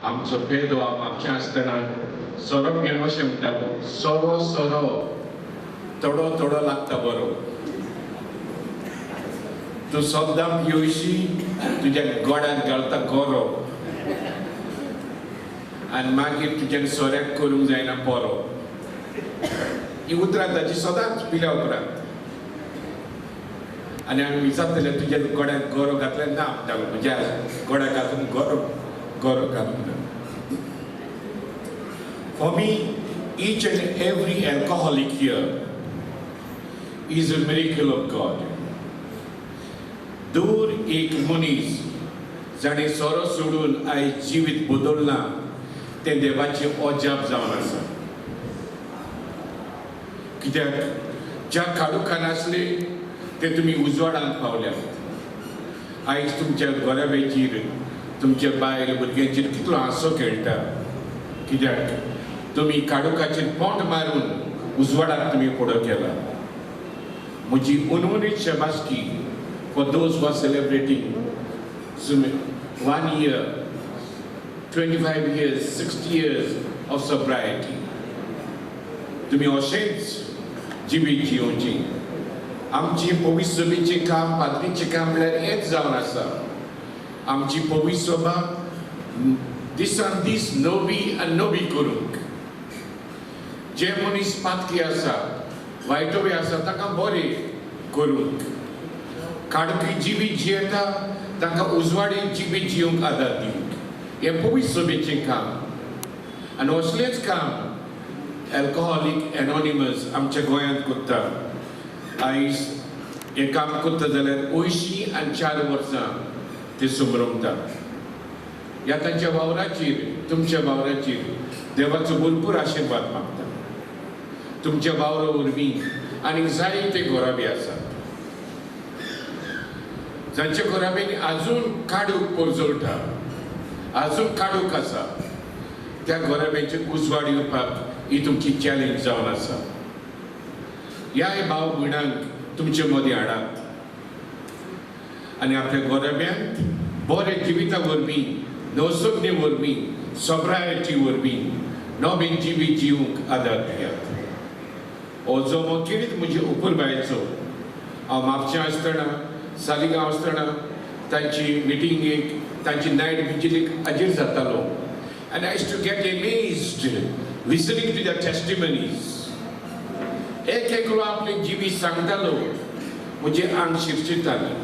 आमचो पेदो म्हापशा आसतना सोरो घेवन अशें म्हणटालो, सोरो सोरो तोडो तोडो लागता बरो. तूं सोद्दां पिवशी तुज्या गोड्याक घालता गोरो आनी मागीर तुज्या सोऱ्याक करूंक जायना पोरो. ही उतरां ताची सदांच पिल्या उपरांत. आनी आमी विचारतले तुज्या गोड्याक गोरो घातले ना म्हणटालो, म्हज्या गोड्याक घालून गोरो गोरो घालूंक ना. For me, each and every alcoholic here is a miracle of God. दूर एक मनीस जाणे सोरो सोडून आयज जिवीत बदलना ते देवाचे अजाप जावन आसा. कित्याक ज्या काडूकान आसले ते तुमी उजवाडांत पावल्यात. आयज तुमच्या घोराबेचेर तुमच्या बायल भुरग्यांचेर कितलो हांसो खेळटा. कित्याक तुमी काडूकाचेर पोंट मारून उजवाडाक तुमी फुडो केला. म्हजी उनवणीत शबासकी for those who are celebrating 1 year, 25 years, 60 years of sobriety. तुमी अशेंच जिवीत जियोवची. आमची पवित्र सभेचें काम, पाद्रीचें काम म्हळ्यार हेंच जावन आसा. आमची पवित्र सभा दिसान दीस नवी आनी नवी करूंक. जे मनीस पातकी आसा, वायटोवे आसा ताका बरें करूंक. काडकी जिवीत जियेता तांकां उजवाडीत जिवीत जियोंक आदार दिवंक. हें पवित्र सभेचें काम. आनी असलेंच काम अल्कोहॉलीक एनॉनिमस आमच्या गोंयांत करता. आयज हें काम करता जाल्यार 84 वर्सां ते संभ्रमता. ह्या तांच्या वावराचेर, तुमच्या वावराचेर देवाचो भरपूर आशिर्वाद मागता. तुमच्या वावरा वरवीं आनीक जायते घोराबे आसात. जांच्या घोराबेनी आजून काडूक पोरजोळटा, आजून काडूक आसा, त्या घोराब्यांचे उजवाड येवपाक ही तुमची चॅलेंज जावन आसा. ह्या भाव भयणांक तुमचे मदीं हाडात आनी आपल्या घोराब्यांत बरे जिविता वरवीं, नवसोगणे वरवीं, सोब्रायटी वरवीं नवें जिवीत जिवंक आदार दियात. हो जो मोखेरीत म्हजे उपर बायचो हांव म्हापशा आसतना, सालिगांव आसतना तांची मिटिंगेक, तांची नायट विजिलीक हाजीर जातालो. And I used to get amazed listening to their testimonies. एक एकलो आपले जिवीत सांगतालो, म्हजे आंग शिरशिरतालें.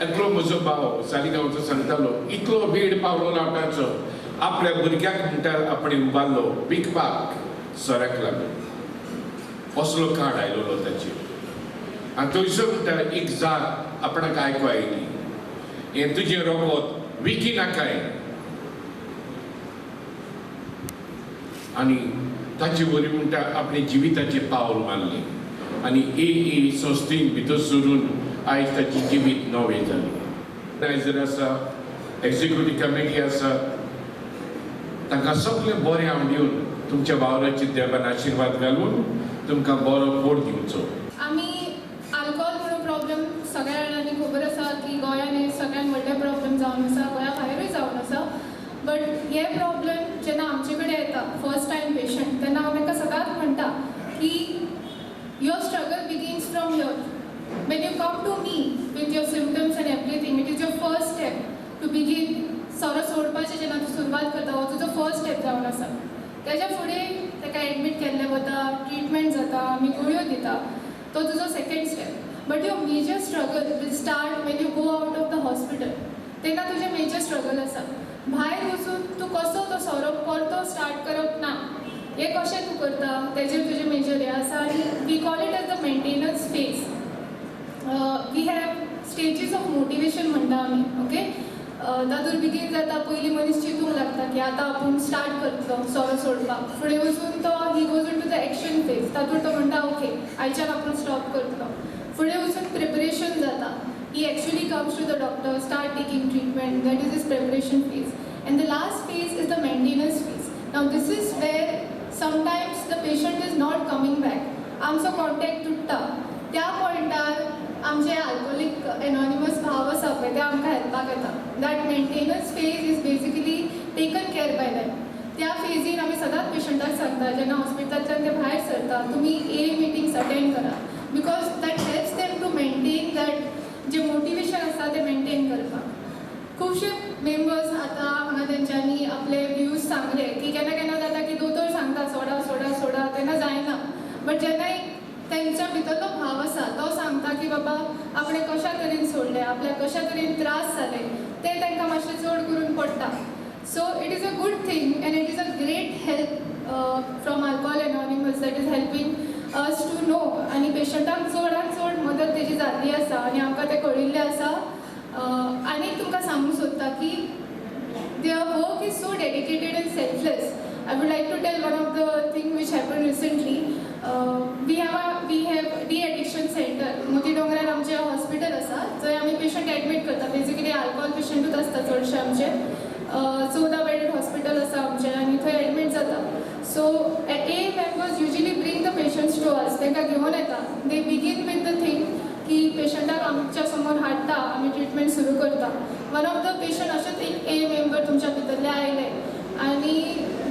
एकलो म्हजो भाव सालिगांवचो सांगतालो, इतलो वेळ पावलो लावटाचो आपल्या भुरग्याक म्हणटा आपणे उबारलो विकपाक सोऱ्याक लागून. असलो काळ आयलो ताचेर. आनी थंयसर म्हणटा एक जात आपणाक आयकूं आयली, हें तुजें रोगोत विकी नाकाय. आनी ताचे वरी म्हणटा आपणे जिविताचेर पावल मारलें. आनी ए संस्थेन भितर सरून आयज ताची जिवीत नवें जालें. ऑर्गनायझर आसा, एक्झिक्युटीव कमिटी आसा, तांकां सगळें बरें हांव दिवन तुमच्या वावराचेर देवान आशिर्वाद घालून तुमकां बरो पोट दिवचो. आमी आल्कोहॉल म्हणून प्रॉब्लेम सगळ्या जाणांनी खबर आसा की गोंयांत हे सगळ्यात व्हडले प्रॉब्लेम जावन आसा, गोंया भायरूय जावन आसा. बट हे प्रॉब्लेम जेन्ना आमचे कडेन येता फर्स्ट टायम पेशंट, तेन्ना हांव ताका सदांच म्हणटा की your struggle begins from here. When you come to me with your symptoms and everything, it is your first step to begin. सोरो सोडपाचें जेन्ना तूं सुरवात करता हो तुजो फर्स्ट स्टेप जावन आसा. तेज्या फुडें ताका एडमीट केल्लें वता, ट्रिटमेंट जाता, आमी गुळयो दिता, तो तुजो second step. But your major struggle will start when you go out of the hospital. तेन्ना तुजें मेजर स्ट्रगल आसा. भायर वचून तूं कसो तो सोरो परतो स्टार्ट करप ना. हें कशें तूं करता तेजेर तुजें मेजर हें आसा. आनी we call it as the maintenance phase. We have stages of motivation म्हणटा आमी. ओके, तातूंत बेगीन जाता पयलीं मनीस चिंतूंक लागता की आतां आपूण स्टार्ट करतलो सोरो सोडपाक. फुडें वचून तो he goes into the action phase. तातूंत तो म्हणटा ओके आयच्यान आपूण स्टॉप करतलो. फुडें वचून प्रिपरेशन जाता. He actually comes to the doctor, start taking treatment. That is his preparation phase. And the last phase is the maintenance phase. Now this is where sometimes the patient is not coming back. आमचो contact तुटता. त्या पॉयंटार आमचे alcoholic anonymous भाव आसा सगळे ते आमकां हेल्पाक येता. That maintenance phase is basically taken care by them. त्या फेजीन आमी सदांच पेशंटाक सांगता जेन्ना हॉस्पिटलांतल्यान ते भायर सरता तुमी ए मिटिंग्स अटेंड करा, because that helps them to maintain that जे मोटिवेशन आसा ते मेंटेन करपाक. खुबशे मेंबर्स आतां हांगा तेंच्यांनी आपले व्ह्यूज सांगले की केन्ना केन्ना जाता की दोतोर सांगता सोडा सोडा सोडा तेन्ना जायना, बट जेन्ना एक तेंच्या भितरलो भाव आसा तो सांगता की बाबा आपणें कशा तरेन सोडलें, आपल्याक कशा तरेन त्रास जाले ते तांकां मातशें चड करून पडटा. So it is a good thing and it is a great help from alcohol anonymous that is helping us to know. आनी पेशंटाक चडांत चड मदत तेजी जाल्ली आसा आनी आमकां तें कळिल्लें आसा. आनी तुमकां सांगूंक सोदता की their work is so dedicated and selfless. I would like to tell one of the things which happened recently. We have de-addiction center. मोती डोंगरार आमचे हॉस्पिटल आसा जंय आमी पेशंट एडमीट करता. बेसिकली अल्कोहॉल पेशंटूच आसता चडशे आमचे. 14 बेडेड हॉस्पिटल आसा आमचें आनी थंय एडमीट जाता. So a members usually bring the patients to us. तांकां घेवन येता. दे बिगीन विथ द थिंग की पेशंटाक आमच्या समोर हाडटा, आमी ट्रिटमेंट सुरू करता. वन ऑफ द पेशंट अशेंच एक ए मेंबर तुमच्या भितरले आयले आनी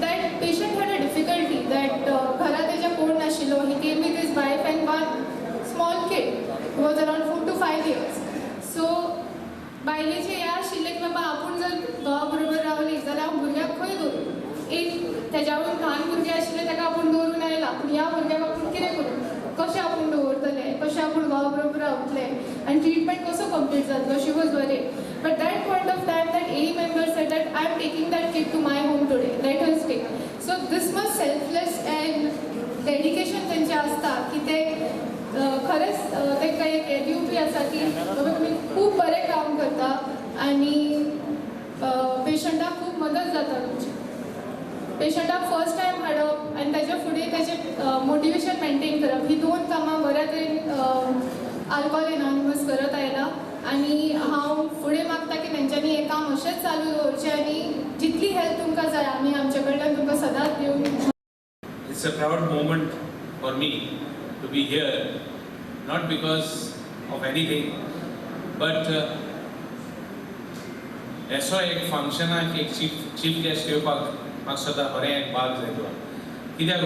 that patient had a difficulty that घरा तेज्या कोण नाशिल्लो. He came with his wife and one small kid was around 4 to 5 years. सो बायलेचें हें आशिल्लें की बाबा आपूण जर घोवा बरोबर रावली जाल्यार हांव भुरग्याक खंय दवरूं. एक तेज्या वयल्यान ल्हान भुरगें आशिल्लें ताका आपूण दवरून आयला, पूण ह्या भुरग्याक आपूण कितें करूं, कशें आपूण दवरतले, कशें आपूण घोवा बरोबर रावतले आनी ट्रिटमेंट कसो कंप्लीट जातलो. She was worried. But that point of time, that A member said that I am taking that kid to my home today. Let her stay. So this much selfless and dedication तेंचे आसता की ते खरेंच तांकां एक edu B आसा की बाबा तुमी खूब बरें काम करता आनी पेशंटाक खूब मदत जाता तुमची. पेशंटाक फर्स्ट टायम हाडप आनी ताच्या फुडें ताचें मोटिवेशन मेंटेन करप ही 2 कामां बऱ्या तरेन अल्कोहॉल एनॉनिमस करत आयला. आनी हांव फुडें मागता की तेंच्यांनी हें काम अशेंच चालू दवरचें आनी जितली हेल्प तुमकां जाय आमी आमचे कडल्यान तुमकां सदांच दिवंक. It's a proud moment for me to be here, not because of anything, but ऐसो एक फंक्शनाक एक चीफ गेस्ट येवपाक म्हाका सदां बरें एक भाग जाय. कित्याक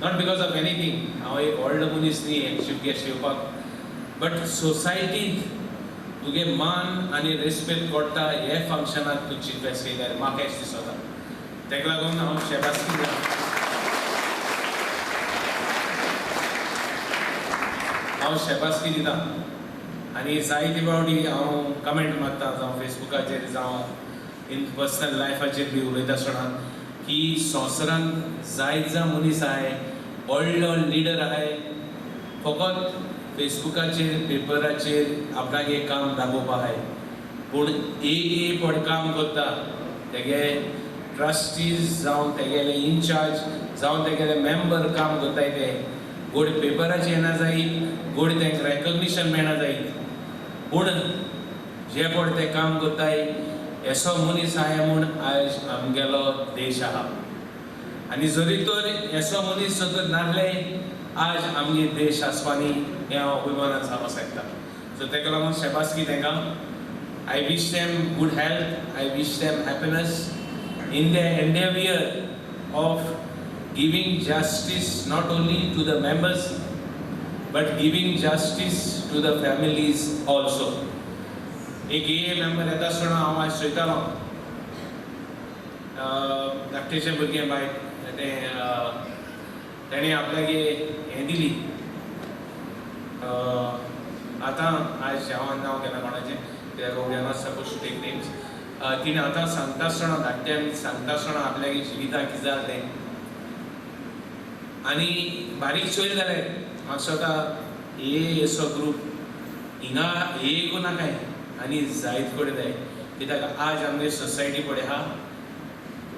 नॉट बिकॉज ऑफ एनीथींग, हांव एक व्हडलो मनीस न्ही एक चीफ गेस्ट येवपाक, बट सोसायटींत तुगे मान आनी रेस्पेक्ट कोडटा हे फंक्शनाक तूं चीफ गेस्ट येयल्यार म्हाका एश दिसता. ताका लागून हांव शेबासकी दिता आनी जायते फावटी हांव कमेंट मारता जावं फेसबुकाचेर जावं इन पर्सनल लायफाचेर बी उलयता आसतना की संवसारान जायत जा मनीस आहाय, व्हडलो लिडर आहाय, फकत फेसबुकाचेर पेपराचेर आपणाक एक काम दाखोवपा आहाय, पूण एक पड काम करता तेगे ट्रस्टीज जावं तेगेले इनचार्ज जावं तेगेले मेंबर काम करताय ते गोड पेपराचेर येना जायी, गोड तांकां रेकग्निशन मेळना जायी, पूण जे पड ते काम करताय असो मनीस आहाय म्हूण आयज आमगेलो देश आहा. आनी जरी तर असो मनीस जर नासले आज आमगे देश आसपानी हें हांव अभिमानान सांगूंक शकता. सो ताका लागून शेबासकी तांकां. I wish them good health, I wish them happiness in the endeavor of giving justice not only to the members but giving justice to the families also. एक ए मेंबर येता आसतना हांव आज चयतालो धाकटेशें भुरगें बाय तेणें आपल्याक हें दिली. आतां आज हांव नांव घेना कोणाचें कित्याक we are not suppose to take names. तिणें आतां सांगता आसतना धाकट्यान सांगता आसतना आपल्याक जिविताक कितें जालें तें आनी बारीक चोयल जालें म्हाका दिसता हे असो ग्रूप हिंगा एक नाकाय आनी जायत कडेन जाय. कित्याक आज आमगे सोसायटी पळय आहा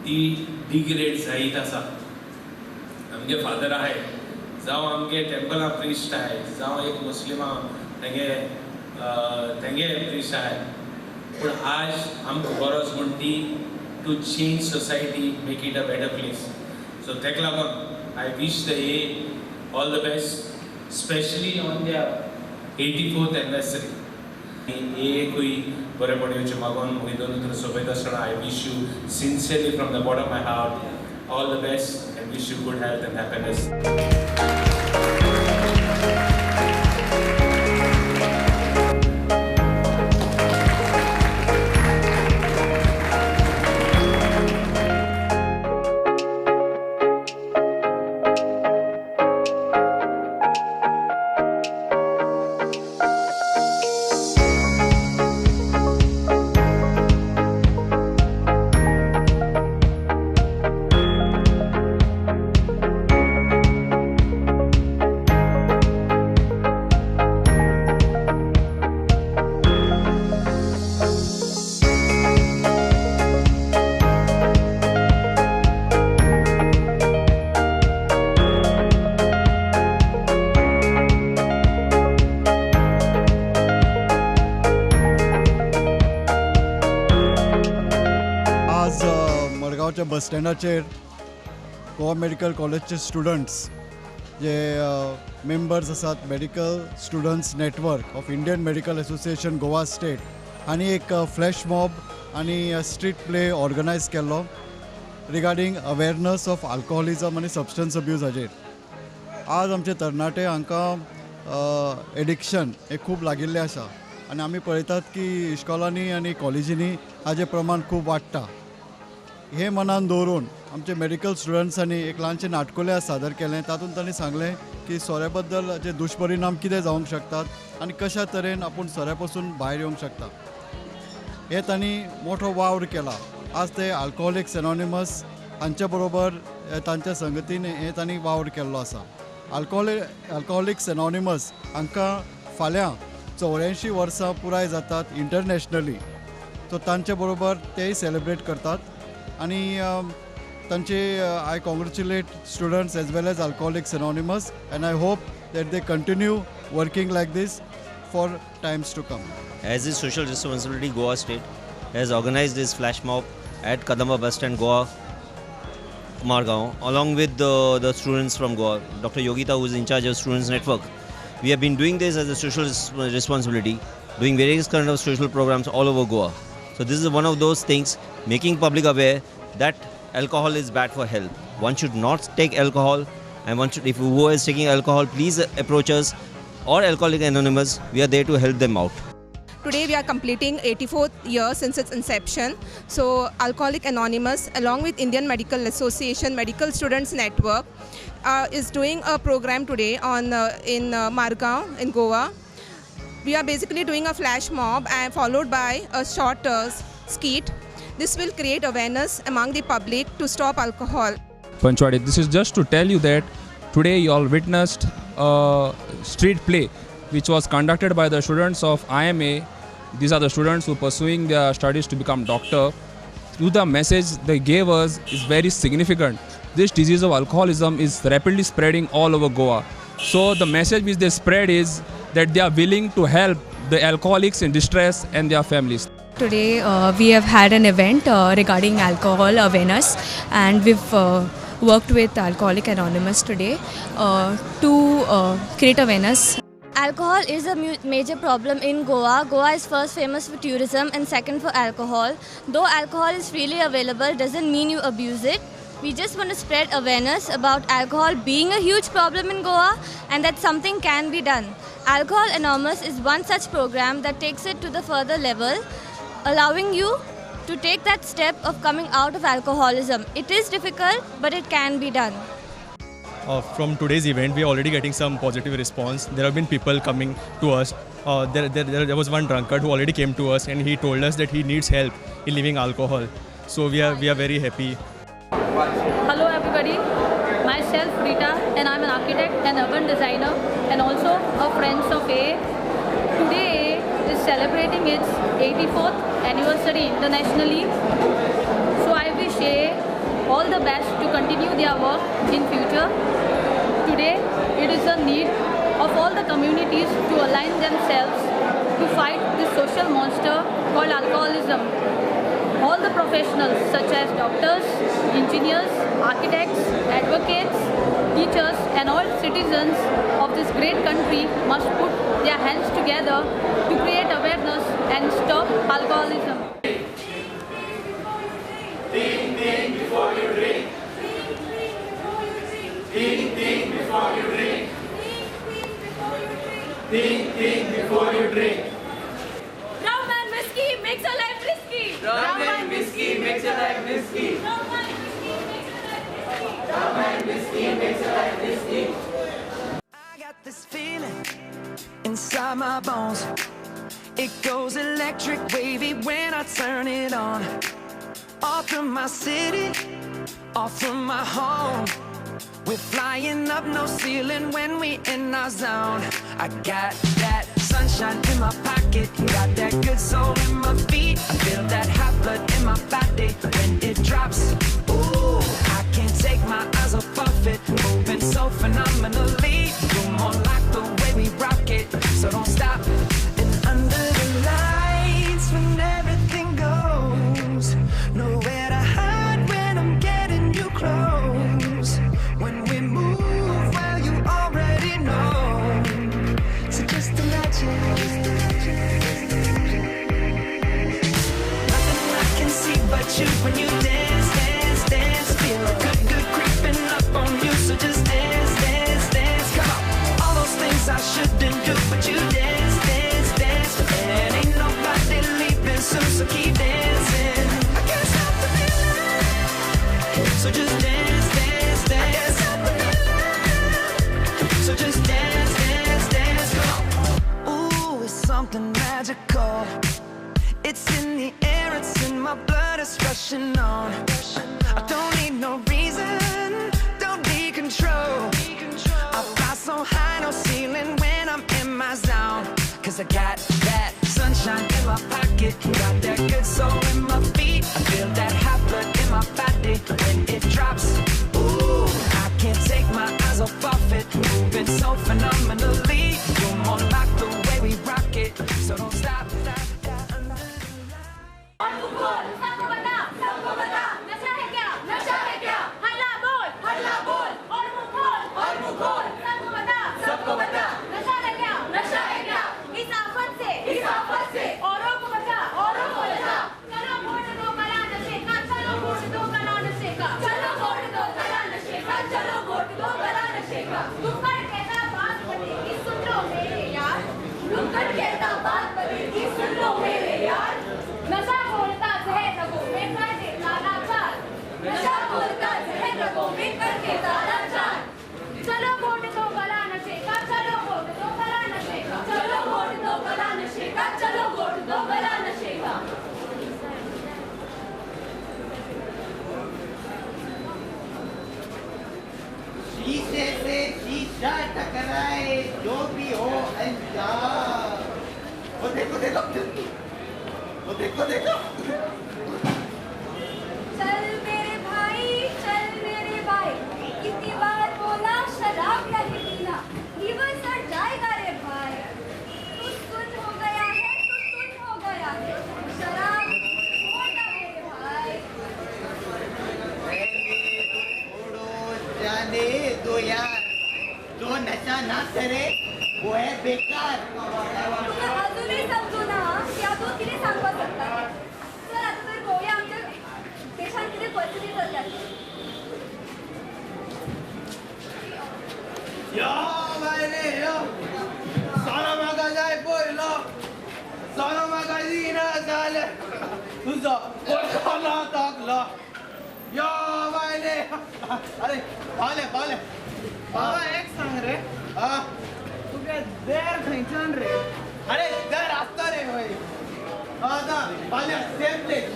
ती डिग्रेड जायत आसा. आमगे फादर आहाय जावं आमगे टेंपला प्रिस्ट आहाय जावं एक मुस्लिमां तेंगे प्रिस्ट आहाय, पूण आज आमकां गरज म्हणटी to change society, make it a better place. So ताका लागून I wish the a all the best, specially on their 84th anniversary. एकूय बरेपण येवचें मागून म्हजी दोन उतरां सोंपयता आसतना I wish you sincerely from the bottom of my heart all the best and wish you good health and happiness. मडगांवच्या बस स्टँडाचेर गोवा मेडिकल कॉलेजचे स्टुडंट्स जे मेंबर्स आसात medical students network of Indian medical association Goa state हांणी एक flash mob आनी street play organise केल्लो regarding awareness of अल्कोहोलिजम आनी सबस्टन्स अब्यूजाचेर. आज आमचे तरणाटे हांकां एडिक्शन हे खूब लागिल्लें आसा आनी आमी पळयतात की इश्कॉलांनी आनी कॉलेजींनी हाजें प्रमाण खूब वाडटा. हे मनान दवरून आमचे मेडिकल स्टुडंट्सांनी एक ल्हानशें नाटकुलें सादर केलें. तातूंत तांणी सांगलें की सोऱ्या बद्दल जे दुश्परिणाम कितें जावंक शकतात आनी कशा तरेन आपूण सोऱ्या पासून भायर येवंक शकता हे तांणी मोठो वावर केला. आज ते अल्कोहोलिक्स एनॉनिमस हांच्या बरोबर तांच्या संगतीन हे तांणी वावर केल्लो आसा. अल्कोहोलिक्स एनॉनिमस हांकां फाल्यां 84 वर्सां पुराय जातात इंटरनॅशनली. सो तांचे बरोबर तेय सेलिब्रेट करतात आनी तांचे I congratulate students as well as alcoholics anonymous and I hope that they continue working like this for times to come. As a social responsibility, Goa State has organized this flash mob at Kadamba Bus Stand, Goa, Margaon, along with the students from Goa. Dr. Yogita, who is in charge of Students Network. We have been doing this as a social responsibility, doing various kind of social programs all over Goa. So this is one of those things, making public aware that alcohol is bad for health. One should not take alcohol, and one should, if who is taking alcohol, please approach us or Alcoholics Anonymous. We are there to help them out. Today we are completing 84th year since its inception. So Alcoholics Anonymous along with Indian Medical Association Medical Students Network is doing a program today on in Margaon in Goa. We are basically doing a flash mob and followed by a short skit. This will create awareness among the public to stop alcohol. Panchwadi, this is just to tell you that today you all witnessed a street play which was conducted by the students of IMA. These are the students who are pursuing their studies to become doctor. Through the message they gave us is very significant. This disease of alcoholism is rapidly spreading all over Goa. So the message which they spread is that they are willing to help the alcoholics in distress and their families. Today we have had an event regarding alcohol awareness, and we've worked with Alcoholics Anonymous today to create awareness. Alcohol is a major problem in Goa. Goa is first famous for tourism and second for alcohol. Though alcohol is freely available doesn't mean you abuse it. We just want to spread awareness about alcohol being a huge problem in Goa and that something can be done. Alcohol Anonymous is one such program that takes it to the further level, allowing you to take that step of coming out of alcoholism. It is difficult, but it can be done. From today's event, we are already getting some positive response. There have been people coming to us. There was one drunkard who already came to us and he told us that he needs help in leaving alcohol. So we are very happy. Hello everybody, myself Rita and I'm an architect and urban designer and also a Friends of A. Today is celebrating its 84th anniversary internationally. So I wish A all the best to continue their work in future. Today it is a need of all the communities to align themselves to fight this social monster called alcoholism. All the professionals such as doctors, engineers, architects, advocates, teachers and all citizens of this great country must put their hands together to create awareness makes your life risky. Rum and whiskey makes your life risky. I got this feeling inside my bones. It goes electric wavy when I turn it on. Off from my city, off from my home. We're flying up, no ceiling when we in our zone. I got that sunshine in my pocket, got that good soul in my feet. I feel that hot blood in my body when it drops. Ooh, I can't take my eyes off of it, moving so phenomenally. You're more like the way we rock it, so don't stop. And under the lights when everything goes, nowhere to hide when I'm getting you close. When we move, well, you already know. So just imagine. Nothing I can see but you when you dance, dance, dance. Feel good, good creeping up on you. So just dance, dance, dance. Come on. All those things I shouldn't do, but you dance, dance, dance. And ain't nobody leaving soon, so keep dancing. I can't stop the feeling. So just dance, dance, dance. So just dance, dance, dance, come on. Ooh, it's something magical. It's in the air, it's in my blood, it's rushing on. I don't need no reason, don't need control. I fly so high, no ceiling when I'm in my zone. Cause I got that sunshine in my pocket, got that good soul in my feet. I feel that hot blood in my body when it drops. Ooh, I can't take my eyes off of it, moving so phenomenally. You're more like the way we rock it, so don't stop, stop, stop. सबको बता, नशा है क्या? नशा है क्या? हल्ला बोल, और मुंह खोल, सबको बता, नशा है क्या? नशा है क्या? इस आफत से, औरों को बता, चलो वोट दो गला नशे का, चलो वोट दो गला नशे का, चलो वोट दो गला नशे का, चलो वोट दो गला नशे का। दुक्कड़ कहता बात बनेगी, सुन लो मेरे यार, दुक्कड़ कहता बात बनेगी, सुन लो मेरे यार। नशा बोलता जहर रगों में कर देता लाचार, नशा बोलता जहर रगों में कर देता लाचार। चलो वोट दो गला नशे का, चलो वोट दो गला नशे का, चलो वोट दो गला नशे का, चलो वोट दो गला नशे का। शीशे से शीशा टकराए जो भी हो अंजाम। वो देखो चल मेरे भाई, कितनी बार बोला शराब नहीं पीना, लीवर सड़ जाएगा रे भाई। तू सुन हो गया है, शराब छोड़ना मेरे भाई। जाने दो यार, जो नशा ना करे वो है बेकार। तुम्ही अजूनही समजू ना की अजून किती सांगत होता। सर आता तरी गोळ्या आमच्या देशात किती परिस्थिती चालल्या। या बायले या, सारा मागाजाय पोयलो, सारा मागाजीना झाले, तुझा पोटाला टाकला। या बायले, अरे पाले बाबा एक सांग रे, तुगे देर खंयच्यान रे? अरे देर आसता रे होय। आता पाले सेम प्लेस।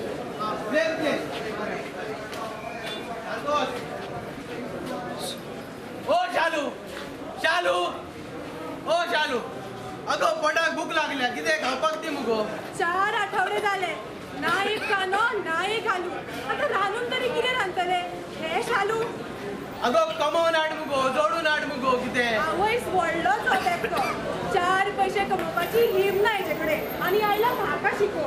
शालू, अगो पोटाक भूक लागल्या, कितें खावपाक दी मुगो? 4 आठवडे झाले, नाही खानो नाही घालू, आता रांदून तरी कितें रांदतले हे शालू? अगो कमोवन हाड मुगो, जोडून हाड मुगो, कितें? आवयस व्हडलोच हो तेंको, 4 पैसे कमोवपाची हीम ना हेजेकडे आनी आयला म्हाका शिको।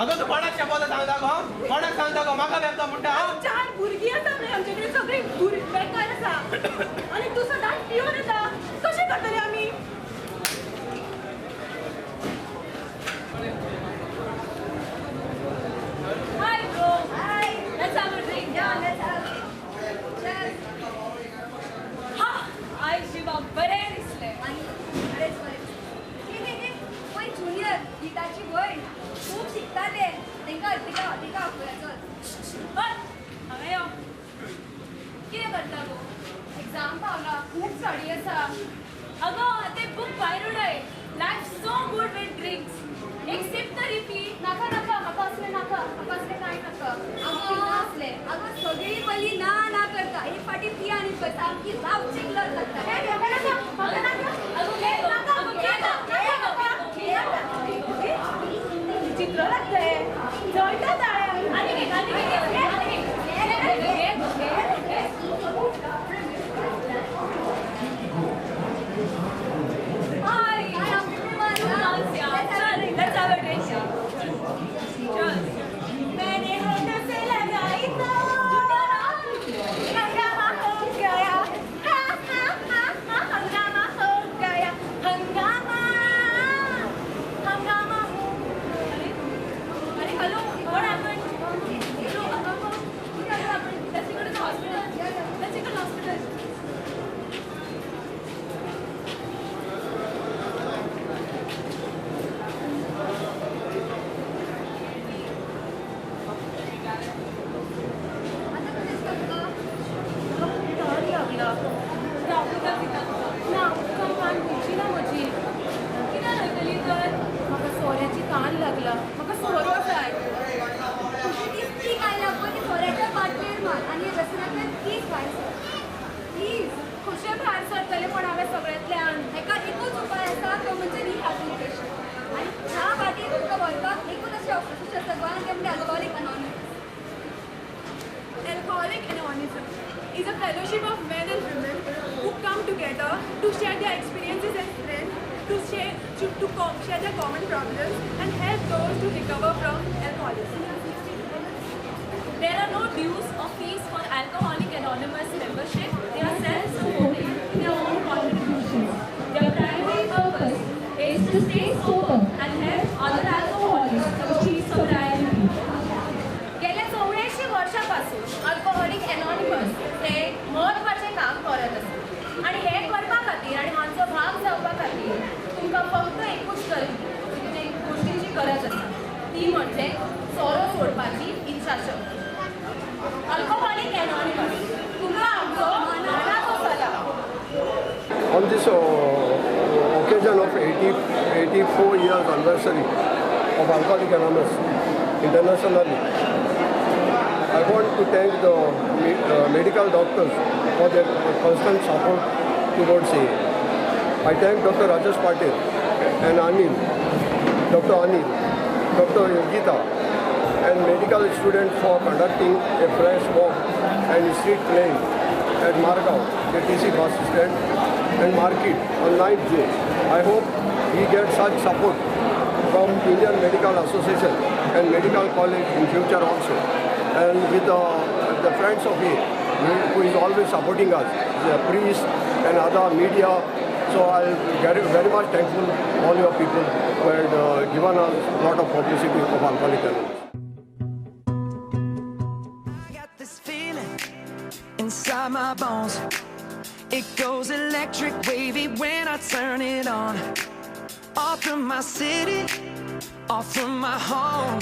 अगो तू कोणाक शेपवता सांगता गो? कोणाक सांगता गो? म्हाका वेपता म्हणटा? 4 भुरगीं आसा न्हय आमचेकडे, सगळी बेकार आसा आनी तू सदांच पिवन येता, कशें करतले आमी? Hi bro, hi. Let's have a drink. Yeah, let's have it. Cheers. हा आय शिवा बरें दिसलें आणि बरेच बरेच. हे, ओय ज्युनियर, गीताची बहीण खूप जाले तिका आपुया चल हांगा यो कितें करता गो एग्जाम पावला खूब स्टडी आसा अगो ते बूक भायर उडय life so good with drinks एक सिप तरी पी नाका म्हाका असले कांय नाका आगो असले आगो सगळी पयली ना करता एक फाटी पिया आनी करता आमची लाव चिकलर करता चित्र लागतंय जळटा ताळ्या Let's have a drink. Cheers. मैंने होठ से लगाई तो हंगामा हो गया हंगामा हो गया हंगामा हो अरे hello, what happened? Hello, what happened? Let's go to the hospital. Let's go to the hospital. म्हाका सोऱ्याची ताण लागला म्हाका सोरो जाय ती काय लागो ती सोऱ्याच्या बाटलेर मार आनी रसनातल्यान तीच भायर प्लीज खुशे भायर सरतले पण हांवें सगळ्यांतल्यान हेका एकूच उपाय आसा तो म्हणजे रिहॅबिलिटेशन आनी ह्या वाटेर तुमकां व्हरपाक एकूच अशें ऑफिस आसा गोंयांत तें म्हणजे alcoholic anonymous Alcoholic Anonymous is a fellowship of men and women who come together to share their experiences and strength, to share their common problems and help those to recover from alcoholism. There are no dues or fees for Alcoholic Anonymous membership. They are self-supporting in their own contributions. Their primary purpose is to stay sober and help other alcoholics achieve sobriety. गेल्या 84 वर्षांपासून alcoholic anonymous हे महत्वाचे काम करत आसा आणि हे करपा खातीर आणि हांचो भाग जावपा खातीर तुमकां फक्त एकूच गोष्टीची गरज आसा ती म्हणजे सोरो सोडपाची इच्छाशक्ती अल्कोहोलिक एनॉनिमस तुमकां आमचो मनाचो सल्लो On this occasion of 84 years anniversary of Alcoholic Anonymous internationally, I want to thank the medical doctors for their constant support towards AA. I thank Dr. Rajesh Patil and Dr. Anil, Dr. Yogita and medical students for conducting a fresh walk and street playing at Margao, the TC bus stand and market on 9th June. I hope we get such support from Indian Medical Association and Medical College in future also. And with the friends of it, who is always supporting us, the priests and other media. So I'll get very much thankful all your people who had given us a lot of publicity of Alcoholic Anonymous. I got this feeling inside my bones. It goes electric wavy when I turn it on. Off from my city, off from my home.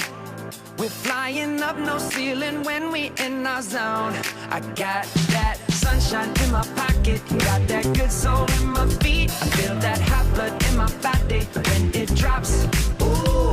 We're flying up, no ceiling when we in our zone. I got that sunshine in my pocket, got that good soul in my feet. I feel that hot blood in my body when it drops. Ooh.